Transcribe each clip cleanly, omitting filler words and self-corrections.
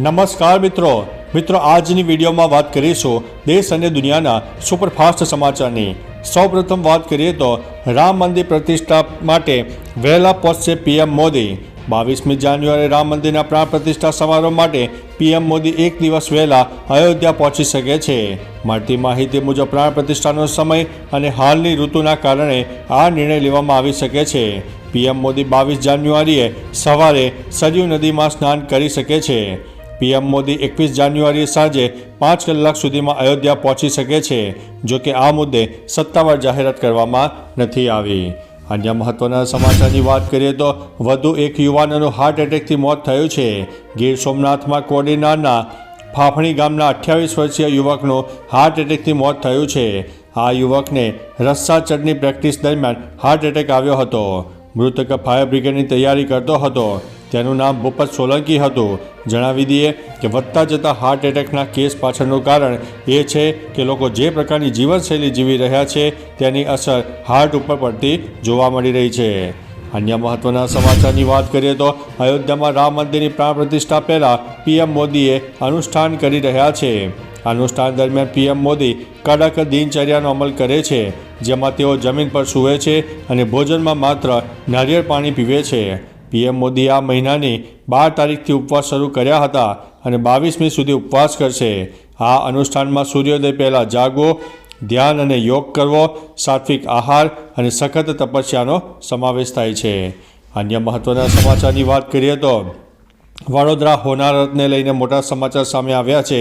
નમસ્કાર મિત્રો આજની વિડીયોમાં વાત કરીશું દેશ અને દુનિયાના સુપરફાસ્ટ સમાચારની। સૌપ્રથમ વાત કરીએ તો રામ મંદિર પ્રતિષ્ઠા માટે વહેલા પહોંચશે પીએમ મોદી। 22મી જાન્યુઆરી રામ મંદિરના પ્રાણ પ્રતિષ્ઠા સમારોહ માટે પીએમ મોદી એક દિવસ વહેલા અયોધ્યા પહોંચી શકે છે। મળતી માહિતી મુજબ પ્રાણ પ્રતિષ્ઠાનો સમય અને હાલની ઋતુના કારણે આ નિર્ણય લેવામાં આવી શકે છે। પીએમ મોદી 22 જાન્યુઆરીએ સવારે સરયૂ નદીમાં સ્નાન કરી શકે છે। પીએમ મોદી 21 જાન્યુઆરીએ સાંજે 5 કલાક સુધીમાં અયોધ્યા પહોંચી શકે છે। જો કે આ મુદ્દે સત્તાવાર જાહેરાત કરવામાં નથી આવી। અન્ય મહત્વના સમાચારની વાત કરીએ તો વધુ એક યુવાનનું હાર્ટ એટેકથી મોત થયું છે। ગીર સોમનાથમાં કોડીનારના ફાફણી ગામના 28 વર્ષીય યુવકનું હાર્ટ એટેકથી મોત થયું છે। આ યુવકને રસ્સા ચડની પ્રેક્ટિસ દરમિયાન હાર્ટ એટેક આવ્યો હતો। મૃતક ફાયર બ્રિગેડની તૈયારી કરતો હતો। તેનું નામ ભૂપત સોલંકી હતું। જણાવી દઈએ કે વધતા જતા હાર્ટ એટેકના કેસ પાછળનું કારણ એ છે કે લોકો જે પ્રકારની જીવનશૈલી જીવી રહ્યા છે તેની અસર હાર્ટ ઉપર પડતી જોવા મળી રહી છે। અન્ય મહત્વના સમાચારની વાત કરીએ તો અયોધ્યામાં રામ મંદિરની પ્રાણ પ્રતિષ્ઠા પહેલાં પીએમ મોદીએ અનુષ્ઠાન કરી રહ્યા છે। અનુષ્ઠાન દરમિયાન પીએમ મોદી કડક દિનચર્યાનો અમલ કરે છે, જેમાં તેઓ જમીન પર સૂવે છે અને ભોજનમાં માત્ર નારિયેળ પાણી પીવે છે। પીએમ મોદી આ મહિનાની 12 તારીખથી ઉપવાસ શરૂ કર્યા હતા અને 22મી સુધી ઉપવાસ કરશે। આ અનુષ્ઠાનમાં સૂર્યોદય પહેલાં જાગવો, ધ્યાન અને યોગ કરવો, સાત્વિક આહાર અને સખત તપસ્યાનો સમાવેશ થાય છે। અન્ય મહત્વના સમાચારની વાત કરીએ તો વડોદરા હોનારતને લઈને મોટા સમાચાર સામે આવ્યા છે।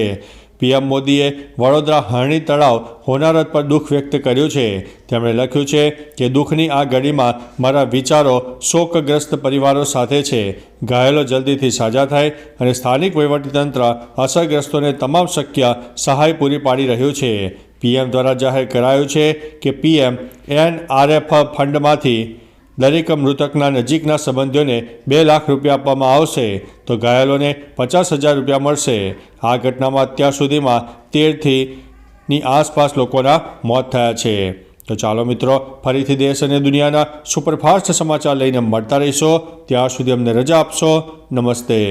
પીએમ મોદીએ વડોદરા હરણી તળાવ હોનારત પર દુઃખ વ્યક્ત કર્યું છે। તેમણે લખ્યું છે કે દુઃખની આ ઘડીમાં મારા વિચારો શોકગ્રસ્ત પરિવારો સાથે છે। ઘાયલો જલ્દીથી સાજા થાય અને સ્થાનિક વહીવટીતંત્ર અસરગ્રસ્તોને તમામ શક્ય સહાય પૂરી પાડી રહ્યું છે। પીએમ દ્વારા જાહેર કરાયું છે કે પીએમ એનઆરએફ ફંડમાંથી દરેક મૃતકના નજીકના સંબંધીઓને 2 લાખ રૂપિયા આપવામાં આવશે, તો ઘાયલોને 50,000 રૂપિયા મળશે। આ ઘટનામાં અત્યાર સુધીમાં 13ની આસપાસ લોકોના મોત થયા છે। તો ચાલો મિત્રો, ફરીથી દેશ અને દુનિયાના સુપરફાસ્ટ સમાચાર લઈને મળતા રહીશો। ત્યાં સુધી અમને રજા આપશો। નમસ્તે।